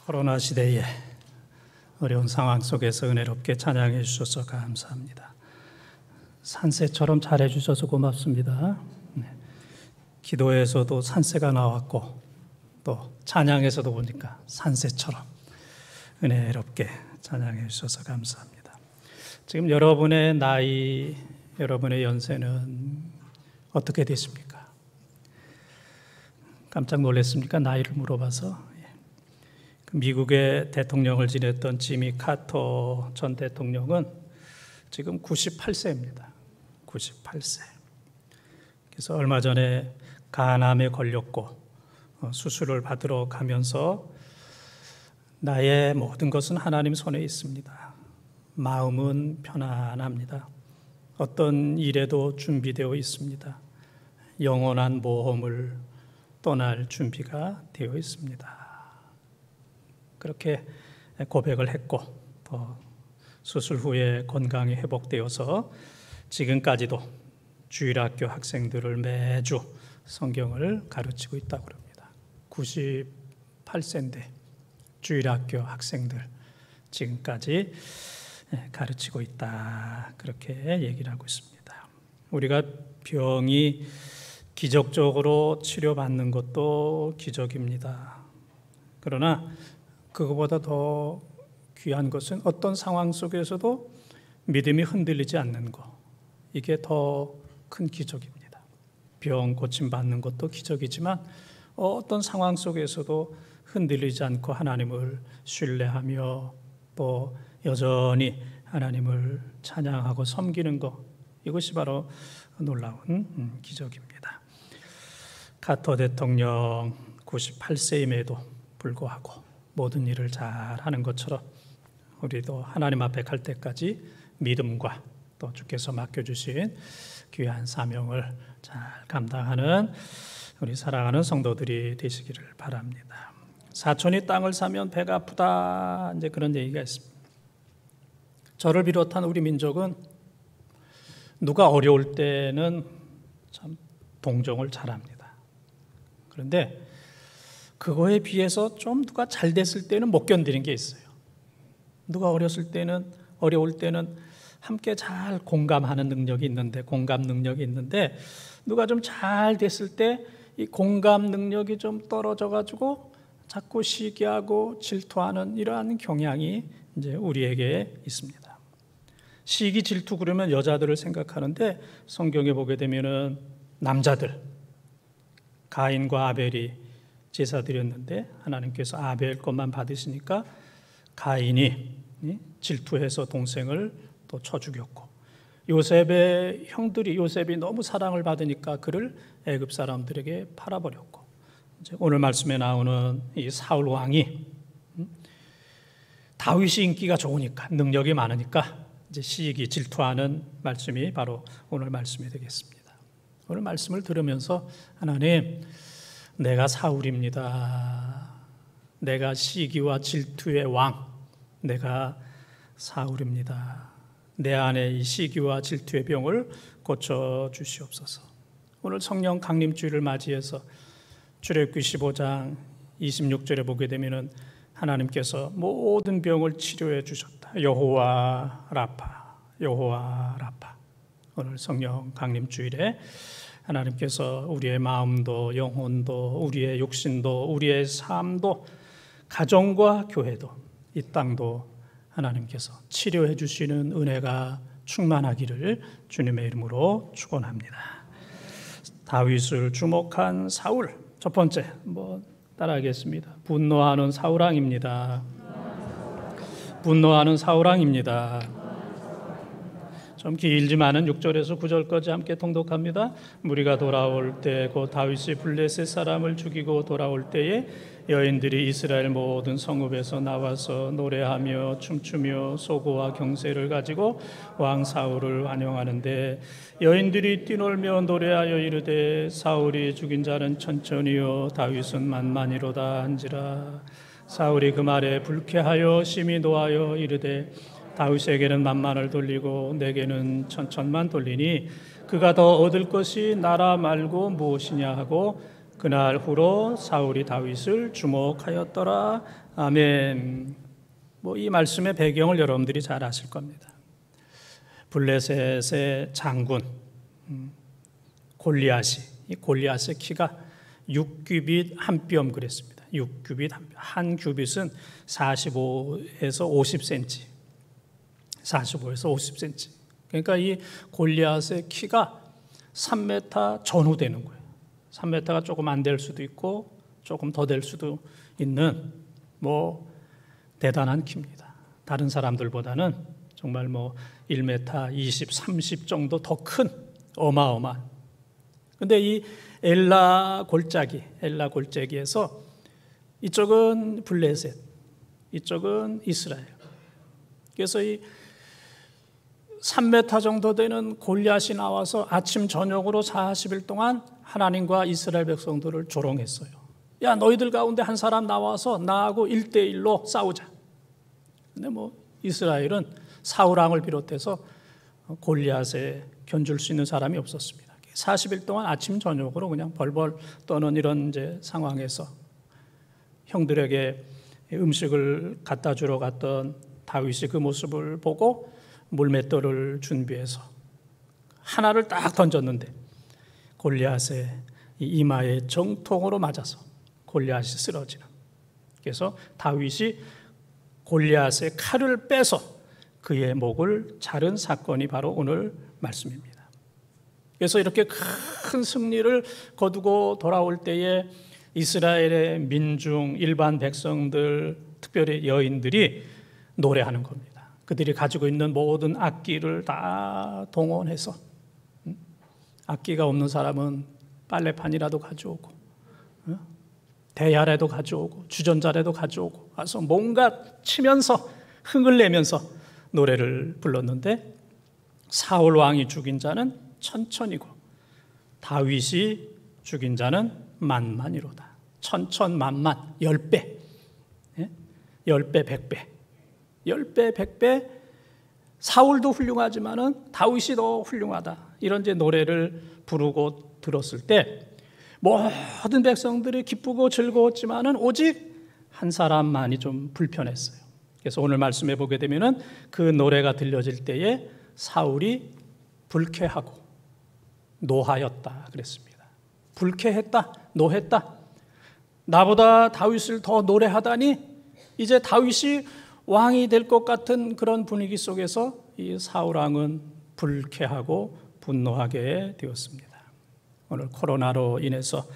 코로나 시대에 어려운 상황 속에서 은혜롭게 찬양해 주셔서 감사합니다. 산새처럼 잘해 주셔서 고맙습니다. 기도에서도 산새가 나왔고 또 찬양에서도 보니까 산새처럼 은혜롭게 찬양해 주셔서 감사합니다. 지금 여러분의 나이, 여러분의 연세는 어떻게 되십니까? 깜짝 놀랐습니까? 나이를 물어봐서. 미국의 대통령을 지냈던 지미 카터 전 대통령은 지금 98세입니다. 98세. 그래서 얼마 전에 간암에 걸렸고 수술을 받으러 가면서 나의 모든 것은 하나님 손에 있습니다. 마음은 편안합니다. 어떤 일에도 준비되어 있습니다. 영원한 모험을 떠날 준비가 되어 있습니다. 그렇게 고백을 했고 또 수술 후에 건강이 회복되어서 지금까지도 주일학교 학생들을 매주 성경을 가르치고 있다고 합니다. 98세인데 주일학교 학생들 지금까지 가르치고 있다, 그렇게 얘기를 하고 있습니다. 우리가 병이 기적적으로 치료받는 것도 기적입니다. 그러나 그것보다 더 귀한 것은 어떤 상황 속에서도 믿음이 흔들리지 않는 것, 이게 더 큰 기적입니다. 병 고침받는 것도 기적이지만 어떤 상황 속에서도 흔들리지 않고 하나님을 신뢰하며 또 여전히 하나님을 찬양하고 섬기는 것, 이것이 바로 놀라운 기적입니다. 카터 대통령 98세임에도 불구하고 모든 일을 잘 하는 것처럼 우리도 하나님 앞에 갈 때까지 믿음과 또 주께서 맡겨주신 귀한 사명을 잘 감당하는 우리 사랑하는 성도들이 되시기를 바랍니다. 사촌이 땅을 사면 배가 아프다, 이제 그런 얘기가 있습니다. 저를 비롯한 우리 민족은 누가 어려울 때는 참 동정을 잘합니다. 그런데 그거에 비해서 좀 누가 잘 됐을 때는 못 견디는 게 있어요. 누가 어려울 때는 함께 잘 공감하는 능력이 있는데, 공감 능력이 있는데 누가 좀 잘 됐을 때 이 공감 능력이 좀 떨어져 가지고 자꾸 시기하고 질투하는 이러한 경향이 이제 우리에게 있습니다. 시기, 질투 그러면 여자들을 생각하는데 성경에 보게 되면은 남자들, 가인과 아벨이 제사 드렸는데 하나님께서 아벨 것만 받으시니까 가인이 질투해서 동생을 또 쳐 죽였고, 요셉의 형들이, 요셉이 너무 사랑을 받으니까 그를 애굽 사람들에게 팔아버렸고, 이제 오늘 말씀에 나오는 이 사울 왕이 다윗이 인기가 좋으니까, 능력이 많으니까 이제 시기, 질투하는 말씀이 바로 오늘 말씀이 되겠습니다. 오늘 말씀을 들으면서 하나님, 내가 사울입니다. 내가 시기와 질투의 왕, 내가 사울입니다. 내 안에 이 시기와 질투의 병을 고쳐 주시옵소서. 오늘 성령 강림주일을 맞이해서 출애굽기 15장 26절에 보게 되면은 하나님께서 모든 병을 치료해 주셨다. 여호와 라파, 여호와 라파. 오늘 성령 강림주일에 하나님께서 우리의 마음도, 영혼도, 우리의 육신도, 우리의 삶도, 가정과 교회도, 이 땅도 하나님께서 치료해 주시는 은혜가 충만하기를 주님의 이름으로 축원합니다. 다윗을 주목한 사울, 첫 번째 따라하겠습니다. 분노하는 사울왕입니다. 분노하는 사울왕입니다. 좀 길지만은 6절에서 9절까지 함께 통독합니다. 무리가 돌아올 때 곧 다윗이 블레셋 사람을 죽이고 돌아올 때에 여인들이 이스라엘 모든 성읍에서 나와서 노래하며 춤추며 소고와 경세를 가지고 왕 사울을 환영하는데, 여인들이 뛰놀며 노래하여 이르되 사울이 죽인 자는 천천히요 다윗은 만만히로다 한지라. 사울이 그 말에 불쾌하여 심히 노하여 이르되 다윗에게는 만만을 돌리고 내게는 천천만 돌리니 그가 더 얻을 것이 나라 말고 무엇이냐 하고 그날 후로 사울이 다윗을 주목하였더라. 아멘. 이 말씀의 배경을 여러분들이 잘 아실 겁니다. 블레셋의 장군 골리앗이, 이 골리앗의 키가 6규빗 한 뼘 그랬습니다. 6규빗 한 규빗은 45에서 50cm. 45에서 50cm. 그러니까 이 골리앗의 키가 3m 전후 되는 거예요. 3m가 조금 안 될 수도 있고 조금 더 될 수도 있는 대단한 키입니다. 다른 사람들보다는 정말 1m 20, 30 정도 더 큰 어마어마한. 근데 이 엘라 골짜기에서 이쪽은 블레셋, 이쪽은 이스라엘. 그래서 이 3m 정도 되는 골리앗이 나와서 아침 저녁으로 40일 동안 하나님과 이스라엘 백성들을 조롱했어요. 야, 너희들 가운데 한 사람 나와서 나하고 1대1로 싸우자. 근데 이스라엘은 사울 왕을 비롯해서 골리앗에 견줄 수 있는 사람이 없었습니다. 40일 동안 아침 저녁으로 그냥 벌벌 떠는 이런 이제 상황에서 형들에게 음식을 갖다 주러 갔던 다윗이 그 모습을 보고 물맷돌을 준비해서 하나를 딱 던졌는데 골리앗의 이마에 정통으로 맞아서 골리앗이 쓰러지는. 그래서 다윗이 골리앗의 칼을 빼서 그의 목을 자른 사건이 바로 오늘 말씀입니다. 그래서 이렇게 큰 승리를 거두고 돌아올 때에 이스라엘의 민중, 일반 백성들, 특별히 여인들이 노래하는 겁니다. 그들이 가지고 있는 모든 악기를 다 동원해서, 악기가 없는 사람은 빨래판이라도 가져오고 대야라도 가져오고 주전자라도 가져오고 와서 뭔가 치면서 흥을 내면서 노래를 불렀는데, 사울 왕이 죽인 자는 천천이고 다윗이 죽인 자는 만만이로다. 천천만만, 10배, 10배, 100배, 10배, 100배. 사울도 훌륭하지만은 다윗이 더 훌륭하다. 이런 이제 노래를 부르고 들었을 때 모든 백성들이 기쁘고 즐거웠지만은 오직 한 사람만이 좀 불편했어요. 그래서 오늘 말씀해 보게 되면은 그 노래가 들려질 때에 사울이 불쾌하고 노하였다 그랬습니다. 불쾌했다, 노했다. 나보다 다윗을 더 노래하다니 이제 다윗이 왕이 될 것 같은 그런 분위기 속에서 이 사울 왕은 불쾌하고 분노하게 되었습니다. 오늘 코로나로 인해서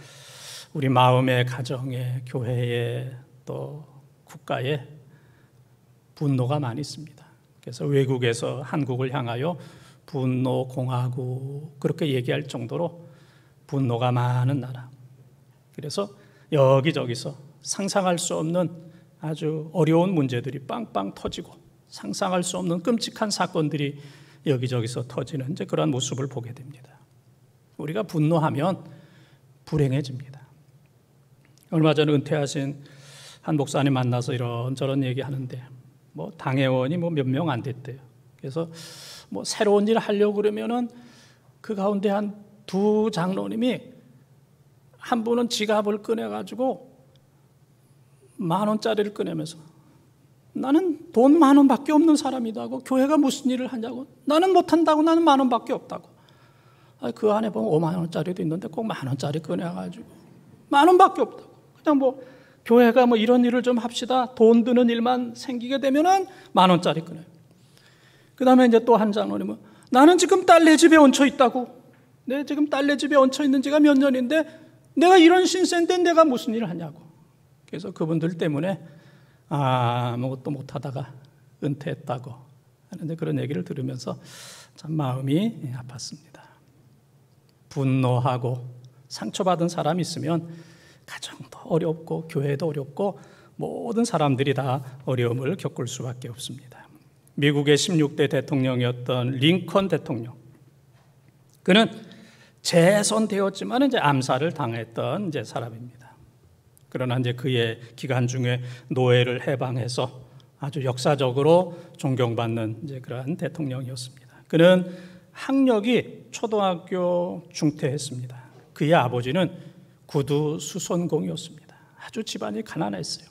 우리 마음의, 가정에, 교회에, 또 국가에 분노가 많이 있습니다. 그래서 외국에서 한국을 향하여 분노 공화국 그렇게 얘기할 정도로 분노가 많은 나라. 그래서 여기저기서 상상할 수 없는 아주 어려운 문제들이 빵빵 터지고 상상할 수 없는 끔찍한 사건들이 여기저기서 터지는 이제 그런 모습을 보게 됩니다. 우리가 분노하면 불행해집니다. 얼마 전에 은퇴하신 한 목사님 만나서 이런저런 얘기하는데 당회원이 몇 명 안 됐대요. 그래서 새로운 일 하려고 그러면은 그 가운데 한 두 장로님이 한 분은 지갑을 꺼내가지고 10,000원짜리를 꺼내면서 나는 돈 10,000원밖에 없는 사람이다 하고 교회가 무슨 일을 하냐고 나는 못한다고 나는 10,000원밖에 없다고. 그 안에 보면 50,000원짜리도 있는데 꼭 10,000원짜리 꺼내가지고 10,000원밖에 없다고. 그냥 교회가 이런 일을 좀 합시다. 돈 드는 일만 생기게 되면은 10,000원짜리 꺼내요. 그 다음에 이제 또 한 장로님은 나는 지금 딸네 집에 얹혀 있다고. 내 지금 딸네 집에 얹혀 있는 지가 몇 년인데 내가 이런 신세인데 내가 무슨 일을 하냐고. 그래서 그분들 때문에 아무것도 못하다가 은퇴했다고 하는데 그런 얘기를 들으면서 참 마음이 아팠습니다. 분노하고 상처받은 사람이 있으면 가정도 어렵고 교회도 어렵고 모든 사람들이 다 어려움을 겪을 수밖에 없습니다. 미국의 16대 대통령이었던 링컨 대통령, 그는 재선되었지만 이제 암살을 당했던 이제 사람입니다. 그러나 이제 그의 기간 중에 노예를 해방해서 아주 역사적으로 존경받는 이제 그러한 대통령이었습니다. 그는 학력이 초등학교 중퇴했습니다. 그의 아버지는 구두 수선공이었습니다. 아주 집안이 가난했어요.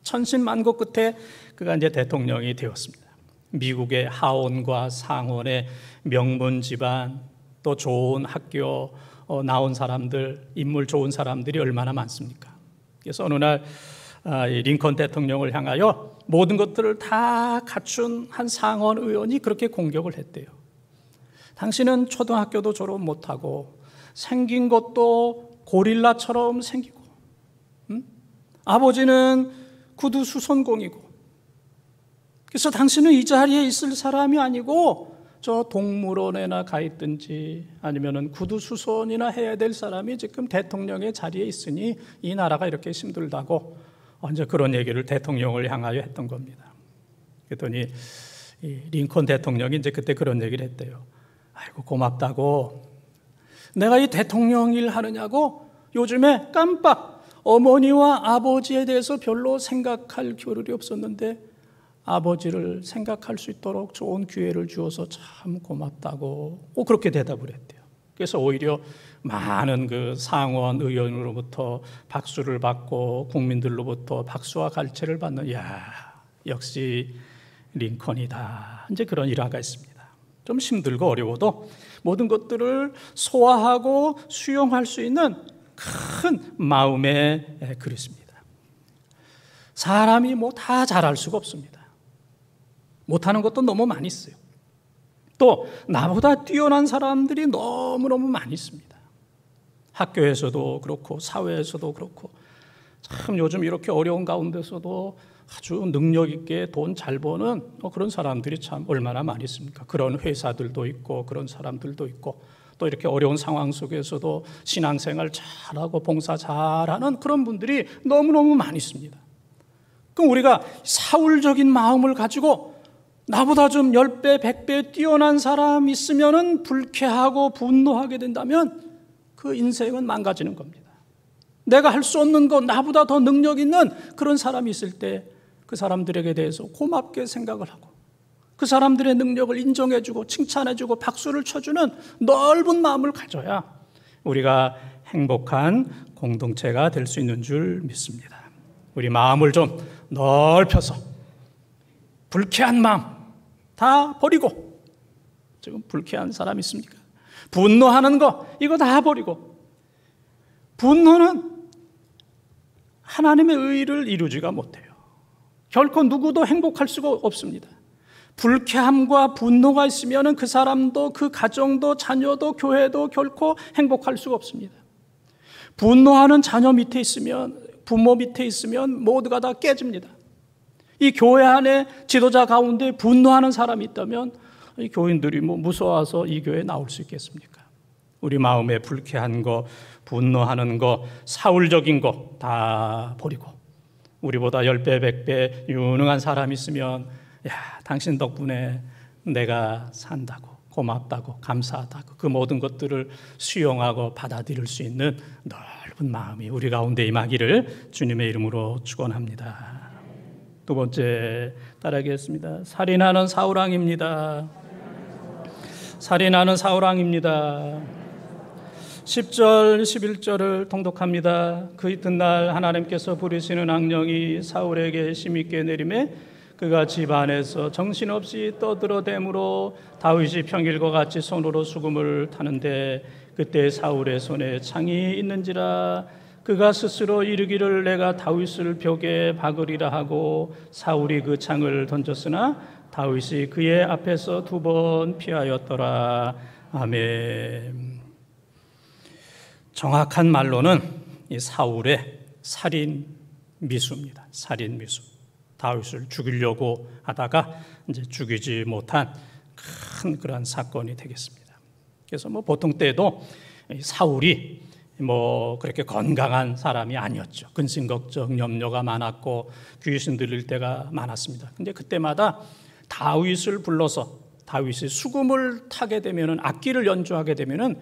천신만고 끝에 그가 이제 대통령이 되었습니다. 미국의 하원과 상원의 명문 집안, 또 좋은 학교 나온 사람들, 인물 좋은 사람들이 얼마나 많습니까? 그래서 어느 날 링컨 대통령을 향하여 모든 것들을 다 갖춘 한 상원 의원이 그렇게 공격을 했대요. 당신은 초등학교도 졸업 못하고 생긴 것도 고릴라처럼 생기고, 아버지는 구두 수선공이고, 그래서 당신은 이 자리에 있을 사람이 아니고 저 동물원에나 가 있든지 아니면은 구두 수선이나 해야 될 사람이 지금 대통령의 자리에 있으니 이 나라가 이렇게 힘들다고 이제 그런 얘기를 대통령을 향하여 했던 겁니다. 그랬더니 이 링컨 대통령이 이제 그때 그런 얘기를 했대요. 아이고 고맙다고, 내가 이 대통령 일 하느냐고 요즘에 깜빡 어머니와 아버지에 대해서 별로 생각할 겨를이 없었는데 아버지를 생각할 수 있도록 좋은 기회를 주어서 참 고맙다고 그렇게 대답을 했대요. 그래서 오히려 많은 그 상원 의원으로부터 박수를 받고 국민들로부터 박수와 갈채를 받는, 역시 링컨이다, 이제 그런 일화가 있습니다. 좀 힘들고 어려워도 모든 것들을 소화하고 수용할 수 있는 큰 마음의 그릇입니다. 사람이 뭐 다 잘할 수가 없습니다. 못하는 것도 너무 많이 있어요. 또 나보다 뛰어난 사람들이 너무너무 많이 있습니다. 학교에서도 그렇고 사회에서도 그렇고, 참 요즘 이렇게 어려운 가운데서도 아주 능력 있게 돈 잘 버는 그런 사람들이 참 얼마나 많이 있습니까? 그런 회사들도 있고 그런 사람들도 있고, 또 이렇게 어려운 상황 속에서도 신앙생활 잘하고 봉사 잘하는 그런 분들이 너무너무 많이 있습니다. 그럼 우리가 사울적인 마음을 가지고 나보다 좀 10배, 100배 뛰어난 사람 있으면은 불쾌하고 분노하게 된다면 그 인생은 망가지는 겁니다. 내가 할 수 없는 것, 나보다 더 능력 있는 그런 사람이 있을 때 그 사람들에게 대해서 고맙게 생각을 하고 그 사람들의 능력을 인정해주고 칭찬해주고 박수를 쳐주는 넓은 마음을 가져야 우리가 행복한 공동체가 될 수 있는 줄 믿습니다. 우리 마음을 좀 넓혀서 불쾌한 마음 다 버리고, 지금 불쾌한 사람 있습니까? 분노하는 거 이거 다 버리고, 분노는 하나님의 의를 이루지가 못해요. 결코 누구도 행복할 수가 없습니다. 불쾌함과 분노가 있으면 그 사람도 그 가정도 자녀도 교회도 결코 행복할 수가 없습니다. 분노하는 자녀 밑에 있으면, 부모 밑에 있으면 모두가 다 깨집니다. 이 교회 안에 지도자 가운데 분노하는 사람이 있다면 이 교인들이 무서워서 이 교회에 나올 수 있겠습니까? 우리 마음에 불쾌한 거, 분노하는 거, 사울적인 거 다 버리고 우리보다 10배, 100배 유능한 사람이 있으면 당신 덕분에 내가 산다고, 고맙다고, 감사하다고 그 모든 것들을 수용하고 받아들일 수 있는 넓은 마음이 우리 가운데 임하기를 주님의 이름으로 축원합니다. 두 번째 따라하겠습니다. 살인하는 사울왕입니다. 살인하는 사울왕입니다. 10절 11절을 통독합니다. 그 이튿날 하나님께서 부리시는 악령이 사울에게 힘있게 내림에 그가 집 안에서 정신없이 떠들어대므로 다윗이 평일과 같이 손으로 수금을 타는데 그때 사울의 손에 창이 있는지라 그가 스스로 이르기를 내가 다윗을 벽에 박으리라 하고 사울이 그 창을 던졌으나 다윗이 그의 앞에서 2번 피하였더라. 아멘. 정확한 말로는 이 사울의 살인 미수입니다. 살인 미수. 다윗을 죽이려고 하다가 이제 죽이지 못한 큰 그런 사건이 되겠습니다. 그래서 보통 때도 사울이 그렇게 건강한 사람이 아니었죠. 근심 걱정, 염려가 많았고 귀신 들릴 때가 많았습니다. 근데 그때마다 다윗을 불러서 다윗이 수금을 타게 되면은, 악기를 연주하게 되면은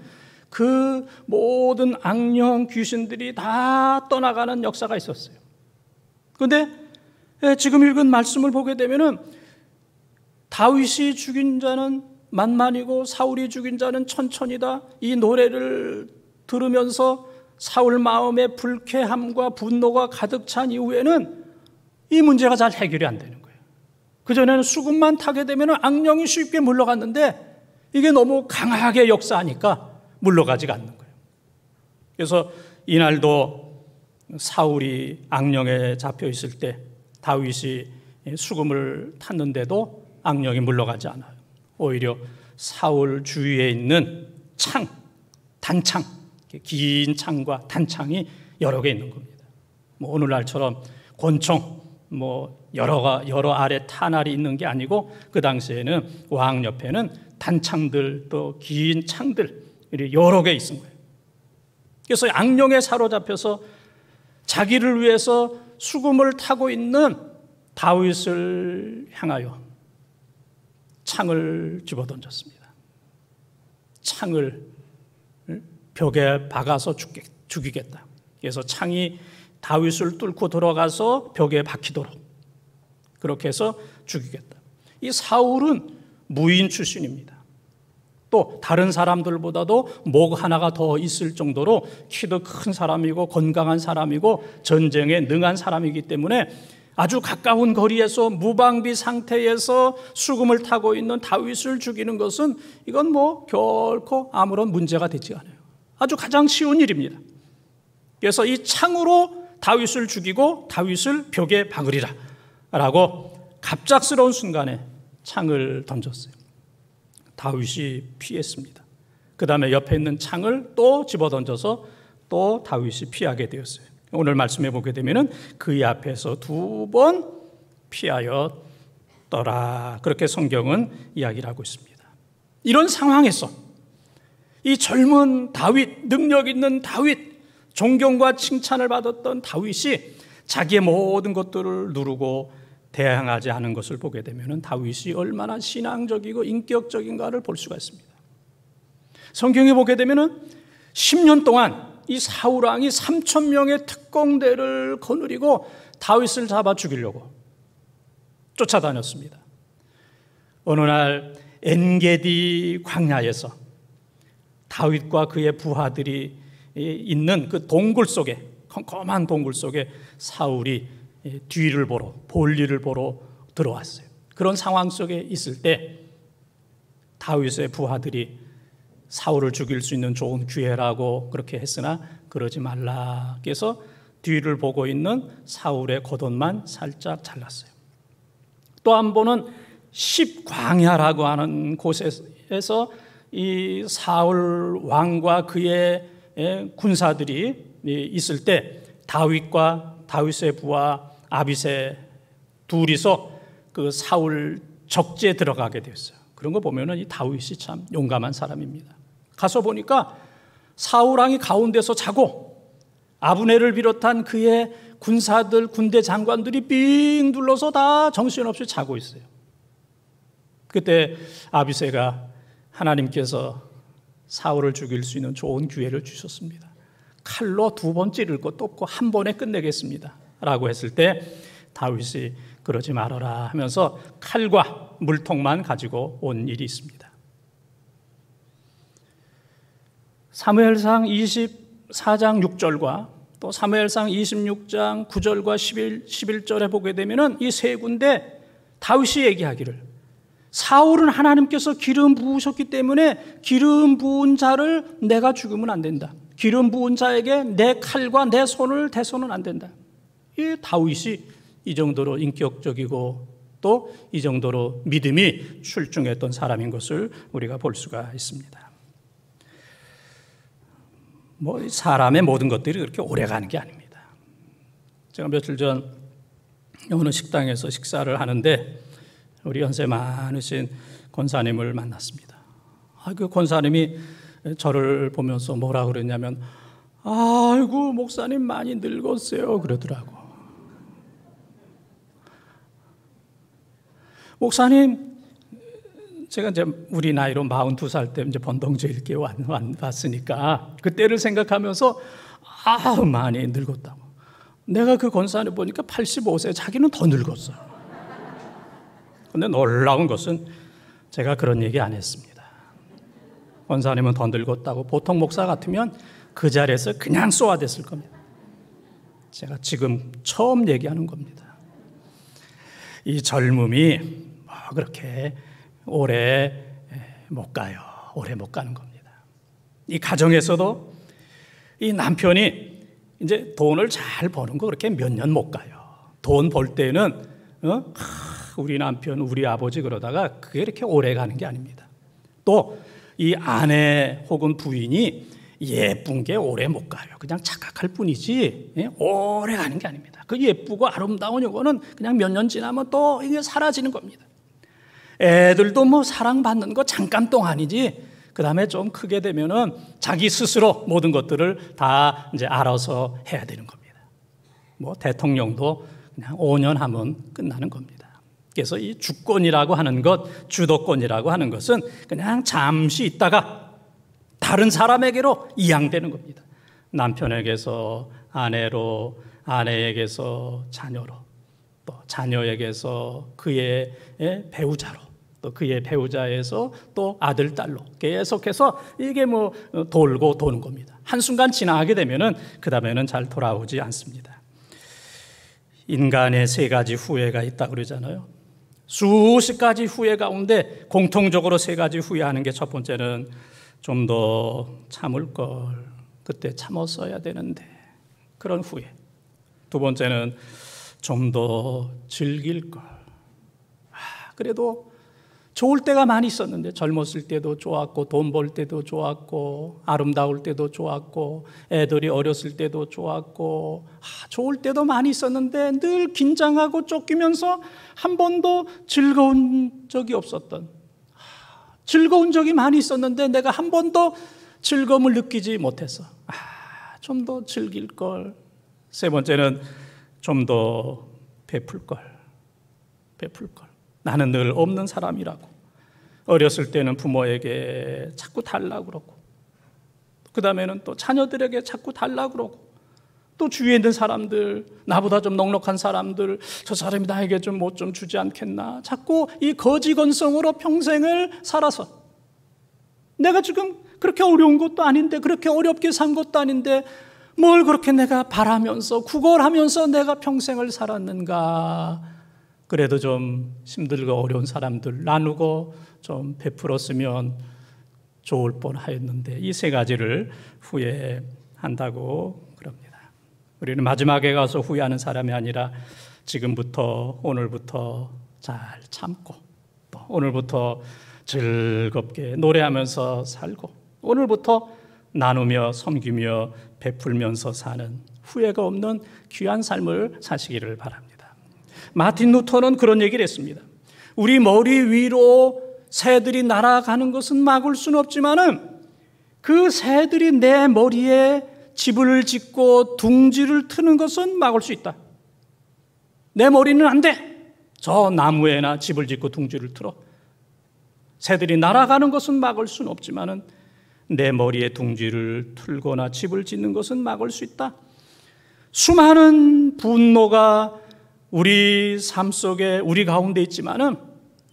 그 모든 악령 귀신들이 다 떠나가는 역사가 있었어요. 그런데 지금 읽은 말씀을 보게 되면은 다윗이 죽인 자는 만만이고 사울이 죽인 자는 천천히다. 이 노래를 들으면서 사울 마음에 불쾌함과 분노가 가득 찬 이후에는 이 문제가 잘 해결이 안 되는 거예요. 그전에는 수금만 타게 되면 악령이 쉽게 물러갔는데 이게 너무 강하게 역사하니까 물러가지가 않는 거예요. 그래서 이날도 사울이 악령에 잡혀 있을 때 다윗이 수금을 탔는데도 악령이 물러가지 않아요. 오히려 사울 주위에 있는 창, 단창, 긴 창과 단창이 여러 개 있는 겁니다. 뭐 오늘날처럼 권총, 뭐 여러 아래 탄알이 있는 게 아니고 그 당시에는 왕 옆에는 단창들 또 긴 창들 여러 개 있은 거예요. 그래서 악령에 사로잡혀서 자기를 위해서 수금을 타고 있는 다윗을 향하여 창을 집어던졌습니다. 창을 벽에 박아서 죽이겠다. 그래서 창이 다윗을 뚫고 들어가서 벽에 박히도록 그렇게 해서 죽이겠다. 이 사울은 무인 출신입니다. 또 다른 사람들보다도 목 하나가 더 있을 정도로 키도 큰 사람이고 건강한 사람이고 전쟁에 능한 사람이기 때문에 아주 가까운 거리에서 무방비 상태에서 수금을 타고 있는 다윗을 죽이는 것은 이건 뭐 결코 아무런 문제가 되지 않아요. 아주 가장 쉬운 일입니다. 그래서 이 창으로 다윗을 죽이고 다윗을 벽에 박으리라 라고 갑작스러운 순간에 창을 던졌어요. 다윗이 피했습니다. 그 다음에 옆에 있는 창을 또 집어던져서 또 다윗이 피하게 되었어요. 오늘 말씀해 보게 되면 그의 앞에서 2번 피하였더라. 그렇게 성경은 이야기를 하고 있습니다. 이런 상황에서 이 젊은 다윗, 능력 있는 다윗, 존경과 칭찬을 받았던 다윗이 자기의 모든 것들을 누르고 대항하지 않은 것을 보게 되면 다윗이 얼마나 신앙적이고 인격적인가를 볼 수가 있습니다. 성경에 보게 되면 10년 동안 이 사울 왕이 3,000명의 특공대를 거느리고 다윗을 잡아 죽이려고 쫓아다녔습니다. 어느 날 엔게디 광야에서 다윗과 그의 부하들이 있는 그 동굴 속에, 컴컴한 동굴 속에 사울이 뒤를 보러, 볼일을 보러 들어왔어요. 그런 상황 속에 있을 때 다윗의 부하들이 사울을 죽일 수 있는 좋은 기회라고 그렇게 했으나 그러지 말라. 그래서 뒤를 보고 있는 사울의 겉옷만 살짝 잘랐어요. 또 한 번은 십광야라고 하는 곳에서 이 사울 왕과 그의 군사들이 있을 때 다윗과 다윗의 부하 아비새 둘이서 그 사울 적지에 들어가게 됐어요. 그런 거 보면은 이 다윗이 참 용감한 사람입니다. 가서 보니까 사울 왕이 가운데서 자고 아브넬을 비롯한 그의 군사들, 군대 장관들이 삥 둘러서 다 정신없이 자고 있어요. 그때 아비새가 하나님께서 사울을 죽일 수 있는 좋은 기회를 주셨습니다. 칼로 2번 찌를 것도 없고 한 번에 끝내겠습니다 라고 했을 때 다윗이 그러지 말아라 하면서 칼과 물통만 가지고 온 일이 있습니다. 사무엘상 24장 6절과 또 사무엘상 26장 9절과 11절에 보게 되면 이 세 군데 다윗이 얘기하기를 사울은 하나님께서 기름 부으셨기 때문에 기름 부은 자를 내가 죽으면 안 된다. 기름 부은 자에게 내 칼과 내 손을 대서는 안 된다. 이 다윗이 이 정도로 인격적이고 또 이 정도로 믿음이 출중했던 사람인 것을 우리가 볼 수가 있습니다. 뭐 사람의 모든 것들이 그렇게 오래 가는 게 아닙니다. 제가 며칠 전 어느 식당에서 식사를 하는데 우리 연세 많으신 권사님을 만났습니다. 그 권사님이 저를 보면서 뭐라 그랬냐면 아이고 목사님 많이 늙었어요 그러더라고. 목사님, 제가 이제 우리 나이로 42살 때 이제 번동제 읽기에 왔으니까 그때를 생각하면서 많이 늙었다고. 내가 그 권사님 보니까 85세, 자기는 더 늙었어요. 근데 놀라운 것은 제가 그런 얘기 안 했습니다. 권사님은 더 늙었다고. 보통 목사 같으면 그 자리에서 그냥 쏘아댔을 겁니다. 제가 지금 처음 얘기하는 겁니다. 이 젊음이 그렇게 오래 못 가요. 오래 못 가는 겁니다. 이 가정에서도 이 남편이 이제 돈을 잘 버는 거 그렇게 몇 년 못 가요. 돈 벌 때는 우리 남편, 우리 아버지 그러다가 그게 이렇게 오래 가는 게 아닙니다. 또 이 아내 혹은 부인이 예쁜 게 오래 못 가요. 그냥 착각할 뿐이지 오래 가는 게 아닙니다. 그 예쁘고 아름다운 요거는 그냥 몇 년 지나면 또 이게 사라지는 겁니다. 애들도 뭐 사랑받는 거 잠깐 동안이지 그 다음에 좀 크게 되면은 자기 스스로 모든 것들을 다 이제 알아서 해야 되는 겁니다. 뭐 대통령도 그냥 5년 하면 끝나는 겁니다. 그래서 이 주권이라고 하는 것, 주도권이라고 하는 것은 그냥 잠시 있다가 다른 사람에게로 이양되는 겁니다. 남편에게서 아내로, 아내에게서 자녀로, 또 자녀에게서 그의 배우자로, 또 그의 배우자에서 또 아들, 딸로 계속해서 이게 뭐 돌고 도는 겁니다. 한순간 지나가게 되면은 그 다음에는 잘 돌아오지 않습니다. 인간의 세 가지 후회가 있다 그러잖아요. 수십 가지 후회 가운데 공통적으로 세 가지 후회하는 게 첫 번째는 좀 더 참을 걸, 그때 참았어야 되는데 그런 후회. 두 번째는 좀 더 즐길 걸. 그래도 좋을 때가 많이 있었는데 젊었을 때도 좋았고 돈 벌 때도 좋았고 아름다울 때도 좋았고 애들이 어렸을 때도 좋았고 좋을 때도 많이 있었는데 늘 긴장하고 쫓기면서 한 번도 즐거운 적이 없었던 즐거운 적이 많이 있었는데 내가 한 번도 즐거움을 느끼지 못해서 좀 더 즐길 걸. 세 번째는 좀 더 베풀 걸. 나는 늘 없는 사람이라고. 어렸을 때는 부모에게 자꾸 달라고 그러고 그 다음에는 또 자녀들에게 자꾸 달라고 그러고 또 주위에 있는 사람들, 나보다 좀 넉넉한 사람들, 저 사람이 나에게 좀 뭐 좀 주지 않겠나, 자꾸 이 거지건성으로 평생을 살아서 내가 지금 그렇게 어려운 것도 아닌데 그렇게 어렵게 산 것도 아닌데 뭘 그렇게 내가 바라면서 구걸하면서 내가 평생을 살았는가. 그래도 좀 힘들고 어려운 사람들 나누고 좀 베풀었으면 좋을 뻔하였는데 이 세 가지를 후회한다고 그럽니다. 우리는 마지막에 가서 후회하는 사람이 아니라 지금부터 오늘부터 잘 참고 또 오늘부터 즐겁게 노래하면서 살고 오늘부터 나누며 섬기며 베풀면서 사는 후회가 없는 귀한 삶을 사시기를 바랍니다. 마틴 루터는 그런 얘기를 했습니다. 우리 머리 위로 새들이 날아가는 것은 막을 수는 없지만은 그 새들이 내 머리에 집을 짓고 둥지를 트는 것은 막을 수 있다. 내 머리는 안 돼. 저 나무에나 집을 짓고 둥지를 틀어. 새들이 날아가는 것은 막을 수는 없지만은 내 머리에 둥지를 틀거나 집을 짓는 것은 막을 수 있다. 수많은 분노가 우리 삶 속에 우리 가운데 있지만은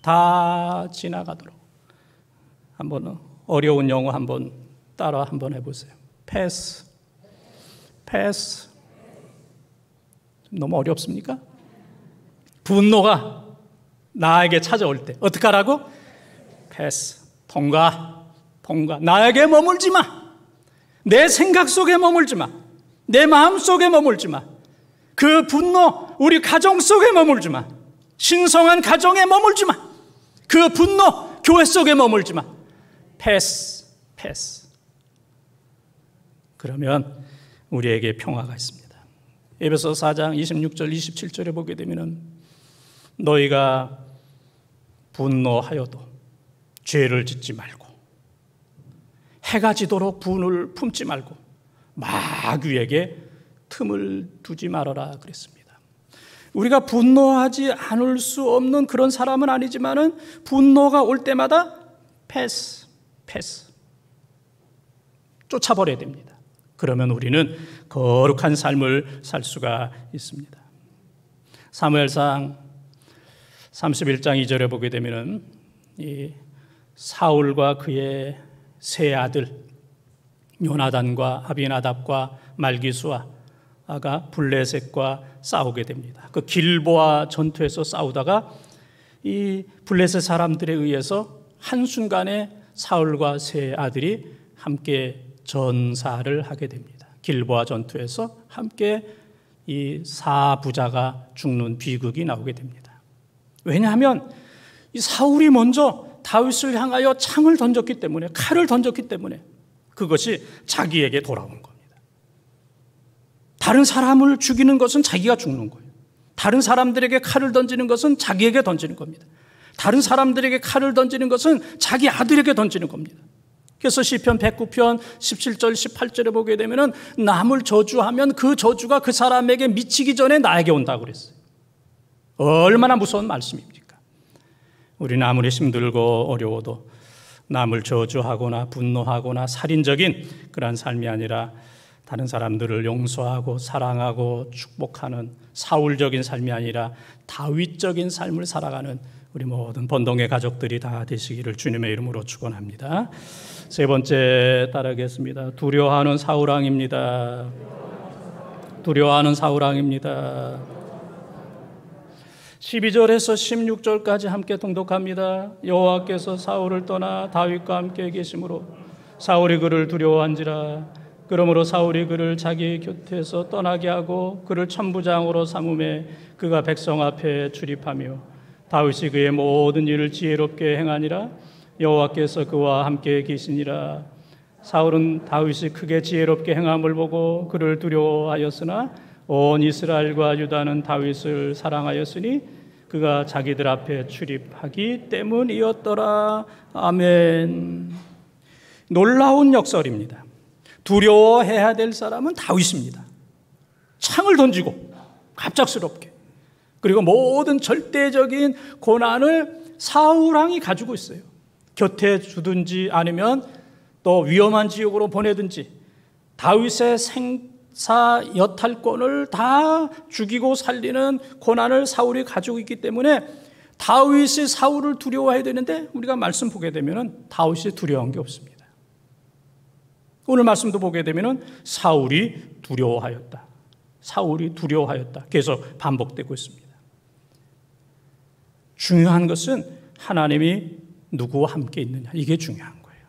다 지나가도록 한번 어려운 영어 한번 따라 한번 해보세요. 패스. 너무 어렵습니까? 분노가 나에게 찾아올 때 어떻게 하라고? 패스. 통과. 나에게 머물지 마. 내 생각 속에 머물지 마. 내 마음 속에 머물지 마. 그 분노 우리 가정 속에 머물지 마. 신성한 가정에 머물지 마. 그 분노 교회 속에 머물지 마. 패스. 그러면 우리에게 평화가 있습니다. 에베소서 4장 26절 27절에 보게 되면 너희가 분노하여도 죄를 짓지 말고 해가 지도록 분을 품지 말고 마귀에게 틈을 두지 말아라 그랬습니다. 우리가 분노하지 않을 수 없는 그런 사람은 아니지만은 분노가 올 때마다 패스 쫓아버려야 됩니다. 그러면 우리는 거룩한 삶을 살 수가 있습니다. 사무엘상 31장 2절에 보게 되면은 이 사울과 그의 세 아들 요나단과 아비나답과 말기수와 블레셋과 싸우게 됩니다. 그 길보아 전투에서 싸우다가 이 블레셋 사람들에 의해서 한순간에 사울과 세 아들이 함께 전사를 하게 됩니다. 길보아 전투에서 함께 이 사부자가 죽는 비극이 나오게 됩니다. 왜냐하면 이 사울이 먼저 다윗을 향하여 창을 던졌기 때문에, 칼을 던졌기 때문에 그것이 자기에게 돌아온 겁니다. 다른 사람을 죽이는 것은 자기가 죽는 거예요. 다른 사람들에게 칼을 던지는 것은 자기에게 던지는 겁니다. 다른 사람들에게 칼을 던지는 것은 자기 아들에게 던지는 겁니다. 그래서 시편 109편 17절 18절에 보게 되면은 남을 저주하면 그 저주가 그 사람에게 미치기 전에 나에게 온다고 그랬어요. 얼마나 무서운 말씀입니까? 우리는 아무리 힘들고 어려워도 남을 저주하거나 분노하거나 살인적인 그런 삶이 아니라 다른 사람들을 용서하고 사랑하고 축복하는 사울적인 삶이 아니라 다윗적인 삶을 살아가는 우리 모든 번동의 가족들이 다 되시기를 주님의 이름으로 축원합니다. 세 번째 따르겠습니다. 두려워하는 사울왕입니다. 두려워하는 사울왕입니다. 12절에서 16절까지 함께 통독합니다. 여호와께서 사울을 떠나 다윗과 함께 계심으로 사울이 그를 두려워한지라. 그러므로 사울이 그를 자기 곁에서 떠나게 하고 그를 천부장으로 삼음에 그가 백성 앞에 출입하며 다윗이 그의 모든 일을 지혜롭게 행하니라. 여호와께서 그와 함께 계시니라. 사울은 다윗이 크게 지혜롭게 행함을 보고 그를 두려워하였으나 온 이스라엘과 유다는 다윗을 사랑하였으니 그가 자기들 앞에 출입하기 때문이었더라. 아멘. 놀라운 역설입니다. 두려워해야 될 사람은 다윗입니다. 창을 던지고 갑작스럽게, 그리고 모든 절대적인 고난을 사울왕이 가지고 있어요. 곁에 두든지 아니면 또 위험한 지역으로 보내든지 다윗의 생사 여탈권을 다 죽이고 살리는 고난을 사울이 가지고 있기 때문에 다윗이 사울을 두려워해야 되는데 우리가 말씀 보게 되면 다윗이 두려워한 게 없습니다. 오늘 말씀도 보게 되면 사울이 두려워하였다. 사울이 두려워하였다. 계속 반복되고 있습니다. 중요한 것은 하나님이 누구와 함께 있느냐. 이게 중요한 거예요.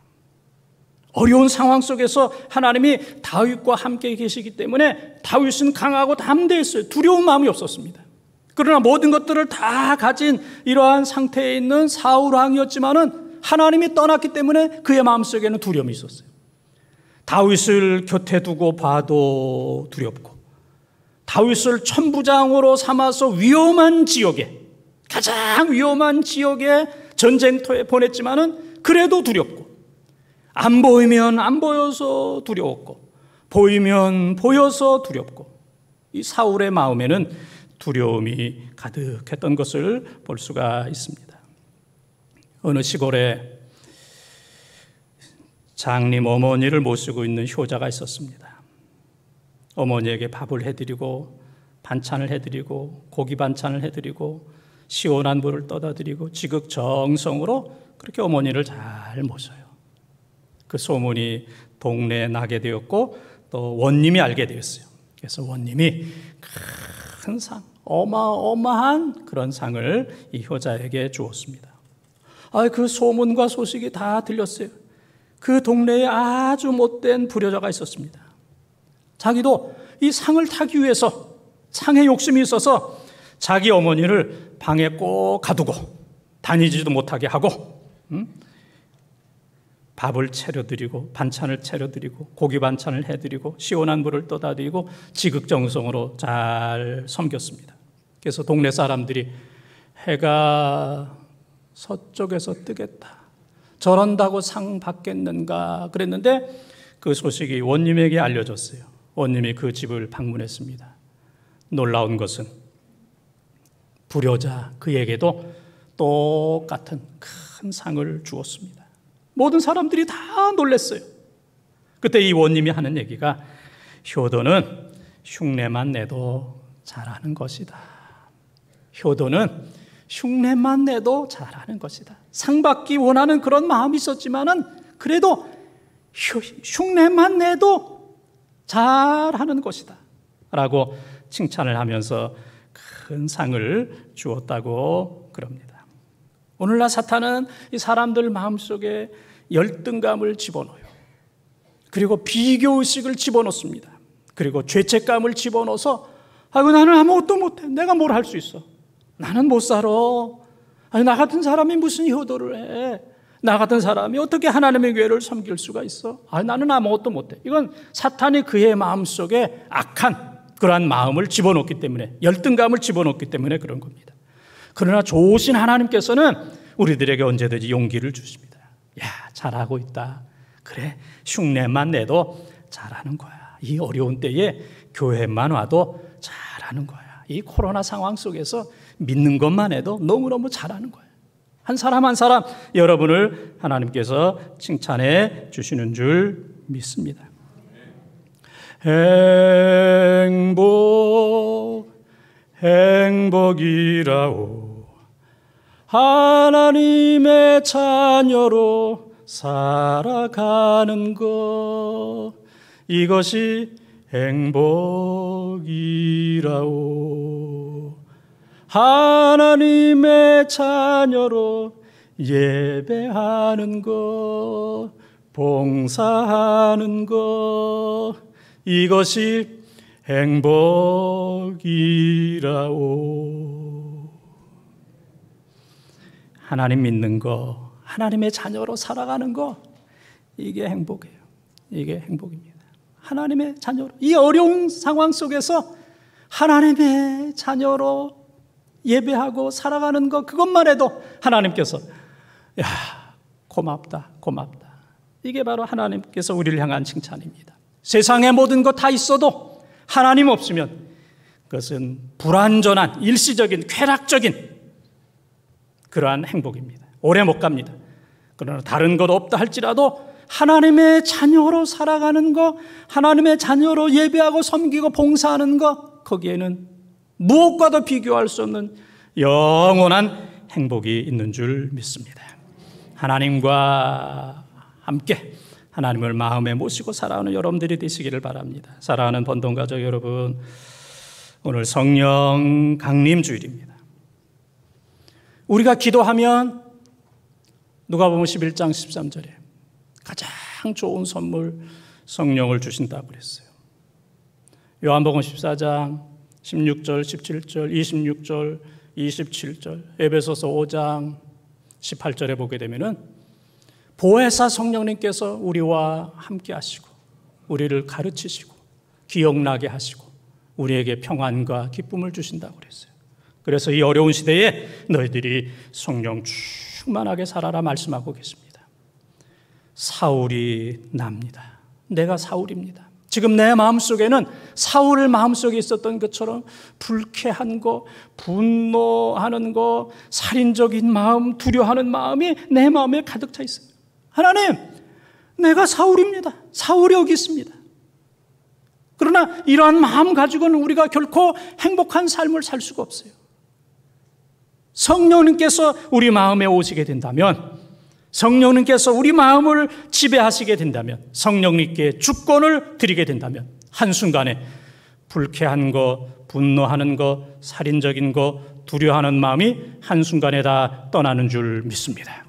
어려운 상황 속에서 하나님이 다윗과 함께 계시기 때문에 다윗은 강하고 담대했어요. 두려운 마음이 없었습니다. 그러나 모든 것들을 다 가진 이러한 상태에 있는 사울 왕이었지만은 하나님이 떠났기 때문에 그의 마음속에는 두려움이 있었어요. 다윗을 곁에 두고 봐도 두렵고, 다윗을 천부장으로 삼아서 위험한 지역에, 가장 위험한 지역에 전쟁터에 보냈지만은 그래도 두렵고, 안 보이면 안 보여서 두려웠고, 보이면 보여서 두렵고, 이 사울의 마음에는 두려움이 가득했던 것을 볼 수가 있습니다. 어느 시골에 장님 어머니를 모시고 있는 효자가 있었습니다. 어머니에게 밥을 해드리고 반찬을 해드리고 고기 반찬을 해드리고 시원한 물을 떠다 드리고 지극정성으로 그렇게 어머니를 잘 모셔요. 그 소문이 동네에 나게 되었고 또 원님이 알게 되었어요. 그래서 원님이 큰 상, 어마어마한 그런 상을 이 효자에게 주었습니다. 그 소문과 소식이 다 들렸어요. 그 동네에 아주 못된 불효자가 있었습니다. 자기도 이 상을 타기 위해서 상에 욕심이 있어서 자기 어머니를 방에 꼭 가두고 다니지도 못하게 하고 밥을 차려드리고 반찬을 차려드리고 고기 반찬을 해드리고 시원한 물을 떠다 드리고 지극정성으로 잘 섬겼습니다. 그래서 동네 사람들이 해가 서쪽에서 뜨겠다, 저런다고 상 받겠는가 그랬는데 그 소식이 원님에게 알려졌어요. 원님이 그 집을 방문했습니다. 놀라운 것은 불효자 그에게도 똑같은 큰 상을 주었습니다. 모든 사람들이 다 놀랐어요. 그때 이 원님이 하는 얘기가 효도는 흉내만 내도 잘하는 것이다. 효도는 흉내만 내도 잘하는 것이다. 상 받기 원하는 그런 마음이 있었지만은 그래도 흉내만 내도 잘하는 것이다. 라고 칭찬을 하면서 큰 상을 주었다고 그럽니다. 오늘날 사탄은 이 사람들 마음속에 열등감을 집어넣어요. 그리고 비교의식을 집어넣습니다. 그리고 죄책감을 집어넣어서 아이고 나는 아무것도 못해. 내가 뭘 할 수 있어. 나는 못 살아. 아니 나 같은 사람이 무슨 효도를 해. 나 같은 사람이 어떻게 하나님의 교회를 섬길 수가 있어. 아니 나는 아무것도 못해. 이건 사탄이 그의 마음속에 악한 그러한 마음을 집어넣기 때문에, 열등감을 집어넣기 때문에 그런 겁니다. 그러나 좋으신 하나님께서는 우리들에게 언제든지 용기를 주십니다. 야, 잘하고 있다. 그래, 흉내만 내도 잘하는 거야. 이 어려운 때에 교회만 와도 잘하는 거야. 이 코로나 상황 속에서 믿는 것만 해도 너무너무 잘하는 거야. 한 사람 한 사람 여러분을 하나님께서 칭찬해 주시는 줄 믿습니다. 행복이라오 하나님의 자녀로 살아가는 것 이것이 행복이라오 하나님의 자녀로 예배하는 것 봉사하는 것 이것이 행복이라오. 하나님 믿는 거, 하나님의 자녀로 살아가는 거, 이게 행복이에요. 이게 행복입니다. 하나님의 자녀로, 이 어려운 상황 속에서 하나님의 자녀로 예배하고 살아가는 거, 그것만 해도 하나님께서 야, 고맙다, 고맙다. 이게 바로 하나님께서 우리를 향한 칭찬입니다. 세상의 모든 것 다 있어도 하나님 없으면 그것은 불완전한 일시적인 쾌락적인 그러한 행복입니다. 오래 못 갑니다. 그러나 다른 것 없다 할지라도 하나님의 자녀로 살아가는 것, 하나님의 자녀로 예배하고 섬기고 봉사하는 것, 거기에는 무엇과도 비교할 수 없는 영원한 행복이 있는 줄 믿습니다. 하나님과 함께 하나님을 마음에 모시고 살아가는 여러분들이 되시기를 바랍니다. 사랑하는 번동가족 여러분, 오늘 성령 강림 주일입니다. 우리가 기도하면 누가복음 11장 13절에 가장 좋은 선물 성령을 주신다고 그랬어요. 요한복음 14장 16절, 17절, 26절, 27절, 에베소서 5장 18절에 보게 되면은 보혜사 성령님께서 우리와 함께 하시고 우리를 가르치시고 기억나게 하시고 우리에게 평안과 기쁨을 주신다고 그랬어요. 그래서 이 어려운 시대에 너희들이 성령 충만하게 살아라 말씀하고 계십니다. 사울이 납니다. 내가 사울입니다. 지금 내 마음속에는 사울 마음속에 있었던 것처럼 불쾌한 거, 분노하는 거, 살인적인 마음, 두려워하는 마음이 내 마음에 가득 차 있어요. 하나님, 내가 사울입니다. 사울이 여기 있습니다. 그러나 이러한 마음 가지고는 우리가 결코 행복한 삶을 살 수가 없어요. 성령님께서 우리 마음에 오시게 된다면, 성령님께서 우리 마음을 지배하시게 된다면, 성령님께 주권을 드리게 된다면 한순간에 불쾌한 거, 분노하는 거, 살인적인 거, 두려워하는 마음이 한순간에 다 떠나는 줄 믿습니다.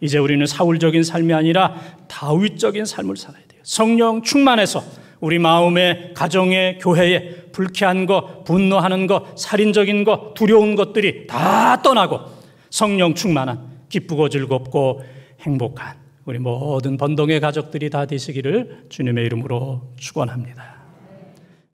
이제 우리는 사울적인 삶이 아니라 다윗적인 삶을 살아야 돼요. 성령 충만해서 우리 마음에, 가정에, 교회에 불쾌한 거, 분노하는 거, 살인적인 거, 두려운 것들이 다 떠나고 성령 충만한 기쁘고 즐겁고 행복한 우리 모든 번동의 가족들이 다 되시기를 주님의 이름으로 축원합니다.